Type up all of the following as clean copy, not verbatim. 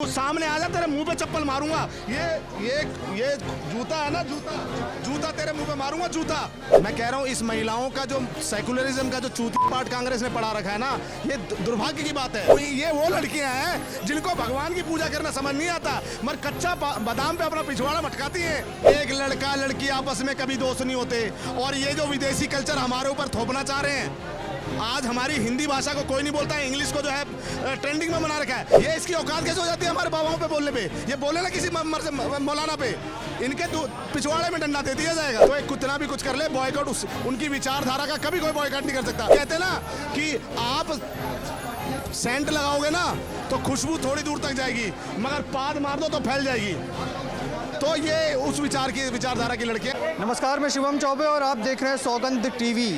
तो सामने आ जा, तेरे मुंह पे चप्पल मारूंगा। ये जूता है ना, जूता तेरे मुंह पे मारूंगा, जूता। मैं कह रहा हूँ इस महिलाओं का जो सेकुलरिज्म का जो चूती पार्ट कांग्रेस ने पढ़ा रखा है ना, ये दुर्भाग्य की बात है। ये वो लड़कियां हैं जिनको भगवान की पूजा करना समझ नहीं आता, मगर कच्चा बादाम पे अपना पिछवाड़ा मटकाती हैं। एक लड़का लड़की आपस में कभी दोस्त नहीं होते, और ये जो विदेशी कल्चर हमारे ऊपर थोपना चाह रहे हैं। आज हमारी हिंदी भाषा को कोई नहीं बोलता है, इंग्लिश को जो है ट्रेंडिंग में बना रखा है। ये इसकी औकात कैसे हो जाती है हमारे बाबाओं पे बोलने पे? ये बोले ना किसी मौलाना पे, इनके पिछवाड़े में डंडा दे दिया जाएगा। तो एक कितना भी कुछ कर ले, बॉयकॉट उनकी विचारधारा का कभी कोई बॉयकॉट नहीं कर सकता। कहते हैं ना कि आप सेंट लगाओगे ना तो खुशबू थोड़ी दूर तक जाएगी, मगर पाद मार दो तो फैल जाएगी। तो ये उस विचारधारा की लड़की है। नमस्कार, मैं शिवम चौबे और आप देख रहे हैं सौगंध टीवी।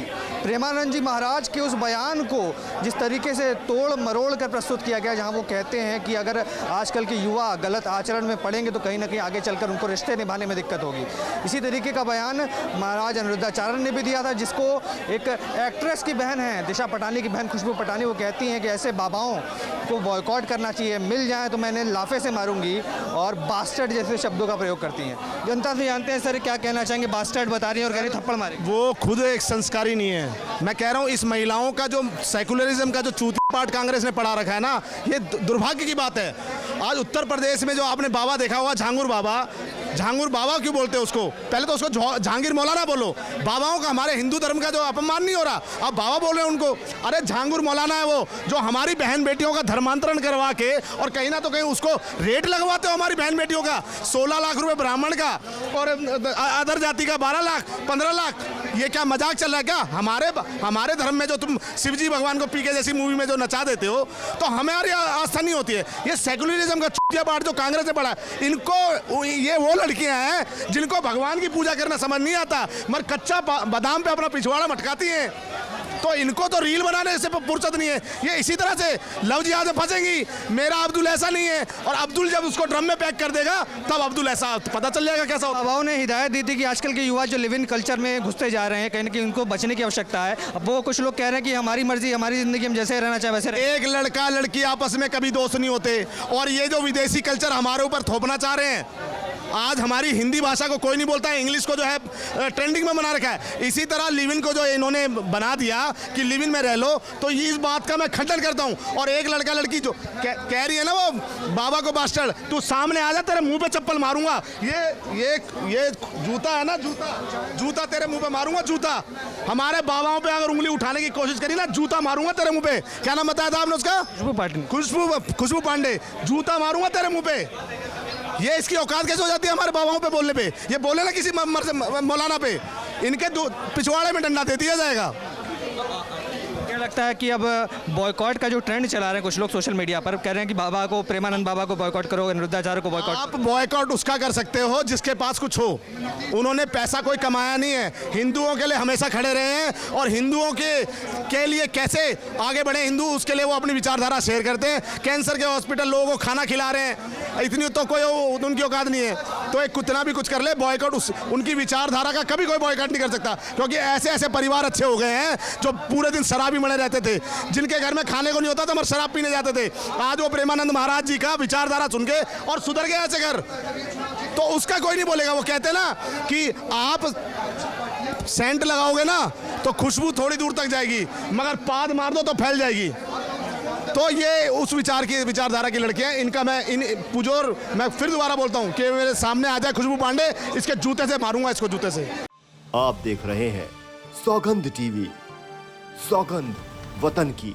प्रेमानंद जी महाराज के उस बयान को जिस तरीके से तोड़ मरोड़ कर प्रस्तुत किया गया, जहां वो कहते हैं कि अगर आजकल के युवा गलत आचरण में पड़ेंगे तो कहीं ना कहीं आगे चलकर उनको रिश्ते निभाने में दिक्कत होगी। इसी तरीके का बयान महाराज अनिरुद्धाचार्य ने भी दिया था, जिसको एक एक्ट्रेस की बहन है, दिशा पटानी की बहन खुशबू पटानी, वो कहती हैं कि ऐसे बाबाओं को बॉयकॉट करना चाहिए, मिल जाए तो मैंने लाफे से मारूंगी, और बास्टर्ड जैसे शब्दों का प्रयोग करती हैं। जनता से जानते हैं सर क्या कहना चाहेंगे? बास्टर्ड बता रही है और कह रही थप्पड़ मारे। वो खुद एक संस्कारी नहीं है। मैं कह रहा हूँ इस महिलाओं का जो सेकुलरिज्म का जो चूती पार्ट कांग्रेस ने पढ़ा रखा है ना, ये दुर्भाग्य की बात है। आज उत्तर प्रदेश में जो आपने बाबा देखा होगा, झांगुर बाबा क्यों बोलते हैं उसको? पहले तो उसको जहांगीर मौलाना बोलो। बाबाओं का हमारे हिंदू धर्म का जो अपमान नहीं हो रहा, अब बाबा बोल रहे हैं उनको। अरे झांगुर मौलाना है वो, जो हमारी बहन बेटियों का धर्मांतरण करवा के और कहीं ना तो कहीं उसको रेट लगवाते हो हमारी बहन बेटियों का। 16 लाख रुपए ब्राह्मण का और अदर जाति का 12 लाख 15 लाख। ये क्या मजाक चल रहा है क्या? हमारे धर्म में जो तुम शिवजी भगवान को पीके जैसी मूवी में जो नचा देते हो, तो हमारी आस्था नहीं होती है। ये सेकुलरिज्म का चूतिया पार्ट जो कांग्रेस ने पढ़ा, इनको ये वो लड़कियां हैं जिनको भगवान की पूजा करना समझ नहीं आता, मगर कच्चा बादाम पे अपना पिछवाड़ा मटकाती हैं। तो इनको तो रील बनाने से फुर्सत नहीं है। ये इसी तरह से लव जिहाद में फंसेंगी। मेरा अब्दुल ऐसा नहीं है, और अब्दुल जब उसको ड्रम में पैक कर देगा तब अब्दुल ऐसा पता चल जाएगा कैसा होता है। बाबाओं ने हिदायत दी थी कि आजकल के युवा जो लिव इन कल्चर में घुसते जा रहे हैं, कहीं ना कहीं उनको बचने की आवश्यकता है। अब वो कुछ लोग कह रहे हैं कि हमारी मर्जी, हमारी जिंदगी हम जैसे रहना चाहे वैसे रहे। एक लड़का लड़की आपस में कभी दोस्त नहीं होते, और ये जो विदेशी कल्चर हमारे ऊपर थोपना चाह रहे हैं। आज हमारी हिंदी भाषा को कोई नहीं बोलता है, इंग्लिश को जो है ट्रेंडिंग में बना रखा है। इसी तरह लिव इन को जो इन्होंने बना दिया कि लिव इन में रह लो, तो इस बात का मैं खंडन करता हूं। और एक लड़का लड़की जो कह रही है ना वो बाबा को बास्टर्ड, तू सामने आ जा, तेरे मुंह पे चप्पल मारूंगा। ये जूता है ना, जूता तेरे मुंह पे मारूंगा, जूता। हमारे बाबाओं पे अगर उंगली उठाने की कोशिश करी ना, जूता मारूंगा तेरे मुंह पे। क्या नाम बताया था आपने उसका? खुशबू पांडे। जूता मारूंगा तेरे मुंह पे। ये इसकी औकात कैसे हो जाती है हमारे बाबाओं पे बोलने पे? ये बोले ना किसी मौलाना पे, इनके पिछवाड़े में डंडा दे दिया जाएगा। क्या लगता है कि अब बॉयकॉट का जो ट्रेंड चला रहे हैं कुछ लोग सोशल मीडिया पर, कह रहे हैं कि बाबा को, प्रेमानंद बाबा को बॉयकॉट करो, अनिरुद्धाचार्य को बॉयकॉट। आप बॉयकॉट उसका कर सकते हो जिसके पास कुछ हो। उन्होंने पैसा कोई कमाया नहीं है, हिंदुओं के लिए हमेशा खड़े रहे हैं, और हिंदुओं के लिए कैसे आगे बढ़े हिंदू, उसके लिए वो अपनी विचारधारा शेयर करते हैं। कैंसर के हॉस्पिटल लोगों को खाना खिला रहे हैं, इतनी तो कोई उनकी औकात नहीं है। तो एक कितना भी कुछ कर ले, बॉयकॉट उनकी विचारधारा का कभी कोई बॉयकॉट नहीं कर सकता, क्योंकि ऐसे ऐसे परिवार अच्छे हो गए हैं जो पूरे दिन शराबी बने रहते थे, जिनके घर में खाने को नहीं होता था मगर शराब पीने जाते थे। आज वो प्रेमानंद महाराज जी का विचारधारा सुन के और सुधर गए ऐसे घर, तो उसका कोई नहीं बोलेगा। वो कहते ना कि आप सेंट लगाओगे ना तो खुशबू थोड़ी दूर तक जाएगी, मगर पाद मार दो तो फैल जाएगी। तो ये उस विचारधारा की लड़कियां, इनका मैं फिर दोबारा बोलता हूं कि मेरे सामने आ जाए खुशबू पांडे, इसके जूते से मारूंगा, इसको जूते से। आप देख रहे हैं सौगंध टीवी, सौगंध वतन की।